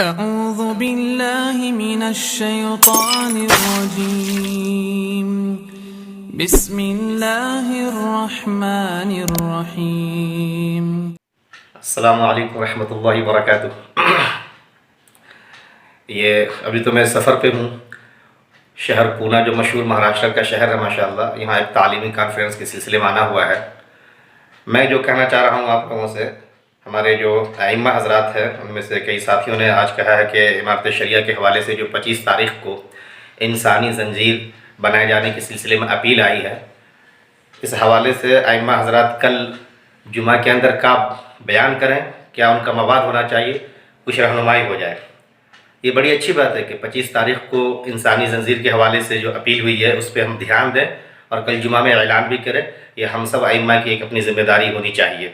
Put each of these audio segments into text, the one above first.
أعوذ بالله من الشيطان الرجيم بسم الله الرحمن الرحيم السلام علیکم ورحمۃ اللہ وبرکاتہ۔ ابھی تو میں سفر پہ ہوں۔ شہر پونا جو مشہور مہاراشٹر کا شہر ہے ماشاءاللہ، یہاں ایک تعلیمی کانفرنس کے سلسلے میں آنا ہوا ہے۔ میں جو کہنا چاہ رہا ہوں آپ لوگوں سے، ہمارے جو ائمہ حضرات ہیں ان میں سے کئی ساتھیوں نے آج کہا ہے کہ امارت شریعہ کے حوالے سے جو 25 تاریخ کو انسانی زنجیر بنائے جانے کے سلسلے میں اپیل آئی ہے، اس حوالے سے ائمہ حضرات کل جمعہ کے اندر کا بیان کریں، کیا ان کا مواد ہونا چاہیے، کچھ رہنمائی ہو جائے۔ یہ بڑی اچھی بات ہے کہ 25 تاریخ کو انسانی زنجیر کے حوالے سے جو اپیل ہوئی ہے اس پہ ہم دھیان دیں اور کل جمعہ میں اعلان بھی کریں۔ یہ ہم سب ائمہ کی ایک اپنی ذمہ داری ہونی چاہیے،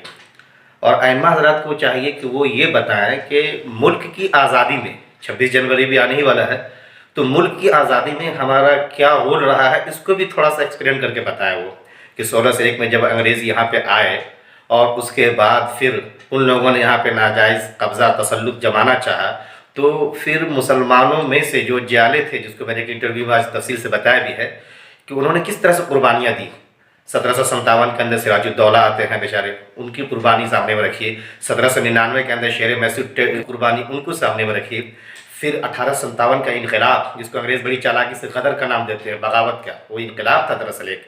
اور ائمہ حضرات کو چاہیے کہ وہ یہ بتائیں کہ ملک کی آزادی میں 26 جنوری بھی آنے ہی والا ہے، تو ملک کی آزادی میں ہمارا کیا رول رہا ہے، اس کو بھی تھوڑا سا ایکسپلین کر کے بتائے وہ، کہ 1601 میں جب انگریز یہاں پہ آئے اور اس کے بعد پھر ان لوگوں نے یہاں پہ ناجائز قبضہ تسلط جمانا چاہا، تو پھر مسلمانوں میں سے جو جیالے تھے، جس کو میں نے ایک انٹرویو میں آج تفصیل سے بتایا بھی ہے کہ انہوں نے کس طرح سے قربانیاں دی۔ 1757 کے اندر سراج الدولہ آتے ہیں بیچارے، ان کی قربانی سامنے میں رکھیے۔ 1799 کے اندر شیر میسور قربانی ان کو سامنے میں رکھیے۔ پھر 1857 کا انقلاب، جس کو انگریز بڑی چالاکی سے غدر کا نام دیتے ہیں، بغاوت کا، وہ انقلاب تھا دراصل ایک۔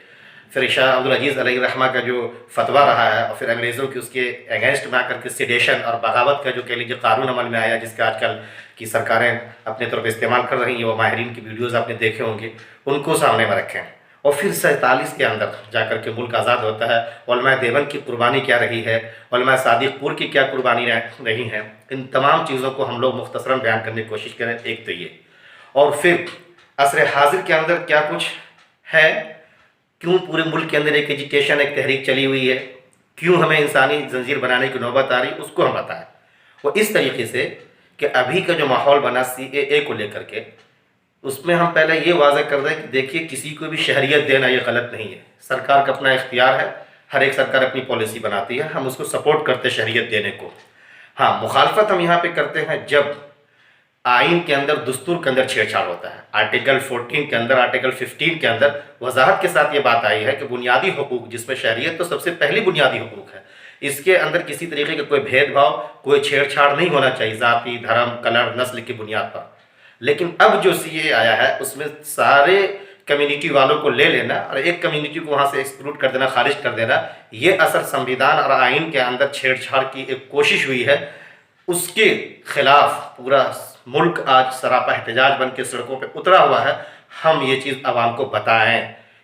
پھر شاہ عبدالعزیز علیہ الرحمہ کا جو فتویٰ رہا ہے، اور پھر انگریزوں کی اس کے اگینسٹ میں آ کر کے سیڈیشن اور بغاوت کا جو کہہ لیجیے قانون عمل میں آیا، جس کا آج کل کی سرکاریں اپنے طور پہ استعمال کر رہی ہیں، وہ ماہرین کی ویڈیوز آپ نے دیکھے ہوں گے، ان کو سامنے میں رکھیں۔ اور پھر 47 کے اندر جا کر کے ملک آزاد ہوتا ہے۔ علماء دیوبند کی قربانی کیا رہی ہے، علماء صادق پور کی کیا قربانی رہی ہیں، ان تمام چیزوں کو ہم لوگ مختصراً بیان کرنے کی کوشش کریں۔ ایک تو یہ، اور پھر عصر حاضر کے اندر کیا کچھ ہے، کیوں پورے ملک کے اندر ایک ایجیٹیشن، ایک تحریک چلی ہوئی ہے، کیوں ہمیں انسانی زنجیر بنانے کی نوبت آ رہی، اس کو ہم بتائیں۔ وہ اس طریقے سے کہ ابھی کا جو ماحول بنا CAA کو لے کر کے، اس میں ہم پہلے یہ واضح کر دیں کہ دیکھیے کسی کو بھی شہریت دینا یہ غلط نہیں ہے، سرکار کا اپنا اختیار ہے، ہر ایک سرکار اپنی پالیسی بناتی ہے، ہم اس کو سپورٹ کرتے شہریت دینے کو۔ ہاں، مخالفت ہم یہاں پہ کرتے ہیں جب آئین کے اندر، دستور کے اندر چھیڑ چھاڑ ہوتا ہے۔ آرٹیکل 14 کے اندر، آرٹیکل 15 کے اندر وضاحت کے ساتھ یہ بات آئی ہے کہ بنیادی حقوق، جس میں شہریت تو سب سے پہلی بنیادی حقوق ہے، اس کے اندر کسی طریقے کا کوئی بھید بھاؤ، کوئی چھیڑ چھاڑ نہیں ہونا چاہیے ذاتی، دھرم، کلر، نسل کی بنیاد پر۔ لیکن اب جو CAA آیا ہے اس میں سارے کمیونٹی والوں کو لے لینا اور ایک کمیونٹی کو وہاں سے ایکسکلوڈ کر دینا، خارج کر دینا، یہ اثر سنویدھان اور آئین کے اندر چھیڑ چھاڑ کی ایک کوشش ہوئی ہے۔ اس کے خلاف پورا ملک آج سراپا احتجاج بن کے سڑکوں پہ اترا ہوا ہے۔ ہم یہ چیز عوام کو بتائیں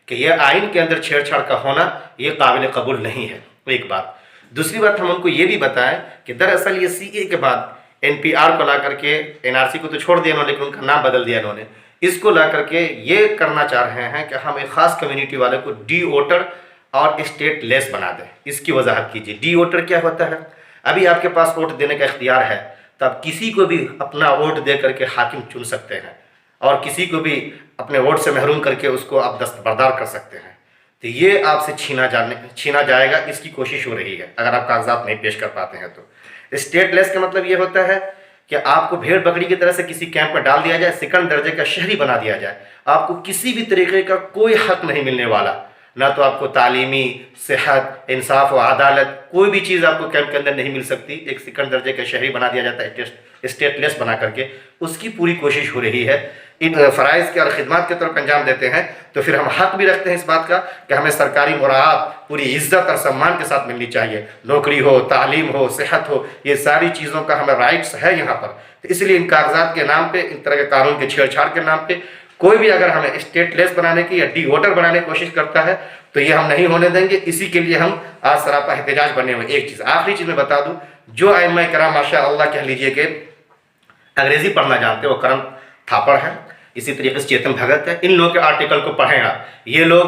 کہ یہ آئین کے اندر چھیڑ چھاڑ کا ہونا یہ قابل قبول نہیں ہے، ایک بات۔ دوسری بات، ہم ان کو یہ بھی بتائیں کہ دراصل یہ CAA کے بعد NPR کو لا کر کے، NRC کو تو چھوڑ دیا انہوں نے، لیکن ان کا نام بدل دیا انہوں نے، اس کو لا کر کے یہ کرنا چاہ رہے ہیں کہ ہم ایک خاص کمیونٹی والے کو ڈی ووٹر اور اسٹیٹ لیس بنا دیں۔ اس کی وضاحت کیجیے، ڈی ووٹر کیا ہوتا ہے؟ ابھی آپ کے پاس ووٹ دینے کا اختیار ہے، تب کسی کو بھی اپنا ووٹ دے کر کے حاکم چن سکتے ہیں، اور کسی کو بھی اپنے ووٹ سے محروم کر کے اس کو آپ دستبردار کر سکتے ہیں۔ تو یہ آپ سے چھینا جائے گا، اس کی کوشش ہو رہی ہے اگر آپ کاغذات نہیں پیش کر پاتے ہیں تو۔ اسٹیٹ لیس کا مطلب یہ ہوتا ہے کہ آپ کو بھیڑ بکری کی طرح سے کسی کیمپ میں ڈال دیا جائے، سیکنڈ درجے کا شہری بنا دیا جائے، آپ کو کسی بھی طریقے کا کوئی حق نہیں ملنے والا، نہ تو آپ کو تعلیمی، صحت، انصاف و عدالت، کوئی بھی چیز آپ کو کیمپ کے اندر نہیں مل سکتی۔ ایک سیکنڈ درجے کا شہری بنا دیا جاتا ہے اسٹیٹ لیس بنا کر کے، اس کی پوری کوشش ہو رہی ہے۔ ان فرائض کے اور خدمات کے طرف انجام دیتے ہیں تو پھر ہم حق بھی رکھتے ہیں اس بات کا کہ ہمیں سرکاری مراعات پوری عزت اور سمان کے ساتھ ملنی چاہیے، نوکری ہو، تعلیم ہو، صحت ہو، یہ ساری چیزوں کا ہمیں رائٹس ہے یہاں پر۔ تو اس لیے ان کاغذات کے نام پہ، ان طرح کے قانون کے چھیڑ چھاڑ کے نام پہ کوئی بھی اگر ہمیں اسٹیٹ لیس بنانے کی یا ڈی ووٹر بنانے کی کوشش کرتا ہے تو یہ ہم نہیں ہونے دیں گے۔ اسی کے لیے ہم آج سراپا احتجاج بنے ہوئے۔ ایک چیز، آخری چیز میں بتا دوں، جو ائمہ کرام ماشاء اللہ کہہ لیجئے کہ انگریزی پڑھنا جانتے ہیں، وہ کرم تھاپڑ ہیں، اسی طریقے سے چیتن بھگت ہے، ان لوگوں کے آرٹیکل کو پڑھیں آپ۔ یہ لوگ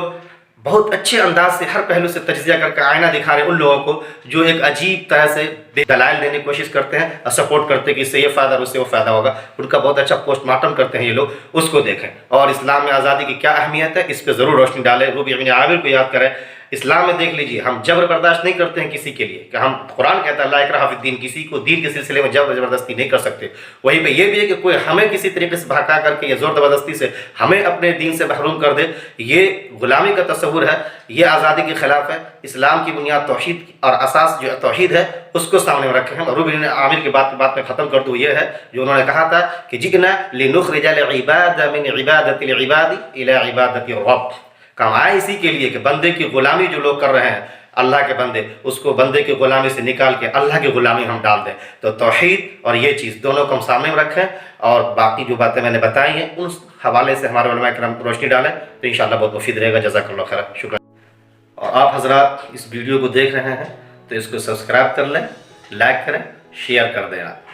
بہت اچھے انداز سے ہر پہلو سے تجزیہ کر کے آئینہ دکھا رہے ہیں ان لوگوں کو جو ایک عجیب طرح سے دلائل دینے کی کوشش کرتے ہیں اور سپورٹ کرتے ہیں کہ اس سے یہ فائدہ اور اس سے وہ فائدہ ہوگا۔ ان کا بہت اچھا پوسٹ مارٹم کرتے ہیں یہ لوگ، اس کو دیکھیں، اور اسلام میں آزادی کی کیا اہمیت ہے اس پہ ضرور روشنی ڈالیں۔ ربیع بن عامر کو یاد کریں، اسلام میں دیکھ لیجئے ہم جبر برداشت نہیں کرتے ہیں کسی کے لیے، کہ ہم قرآن کہتا ہے لا اکراہ فی الدین، کسی کو دین کے سلسلے میں جبر زبردستی نہیں کر سکتے۔ وہیں پہ یہ بھی ہے کہ کوئی ہمیں کسی طریقے سے بہکا کر کے یا زور زبردستی سے ہمیں اپنے دین سے محروم کر دے، یہ غلامی کا تصور ہے، یہ آزادی کے خلاف ہے۔ اسلام کی بنیاد توحید اور اساس جو توحید ہے اس کو سامنے میں رکھے ہیں۔ اور روبن عامر کی بات میں ختم کر دوں، یہ ہے جو انہوں نے کہا تھا کہ جئنا لنخرج العباد من عبادت العباد الى عبادت الرب، کہ ہم آئے اسی کے لیے کہ بندے کی غلامی جو لوگ کر رہے ہیں اللہ کے بندے، اس کو بندے کی غلامی سے نکال کے اللہ کی غلامی ہم ڈال دیں۔ تو توحید اور یہ چیز دونوں کو ہم سامنے میں رکھیں، اور باقی جو باتیں میں نے بتائی ہیں اس حوالے سے ہمارے علماء کرام روشنی ڈالیں تو انشاءاللہ بہت مفید رہے گا۔ جزاک اللہ خیر، شکریہ۔ اور آپ حضرات اس ویڈیو کو دیکھ رہے ہیں تو اس کو سبسکرائب کر لیں، لائک کریں، شیئر کر دیں آپ۔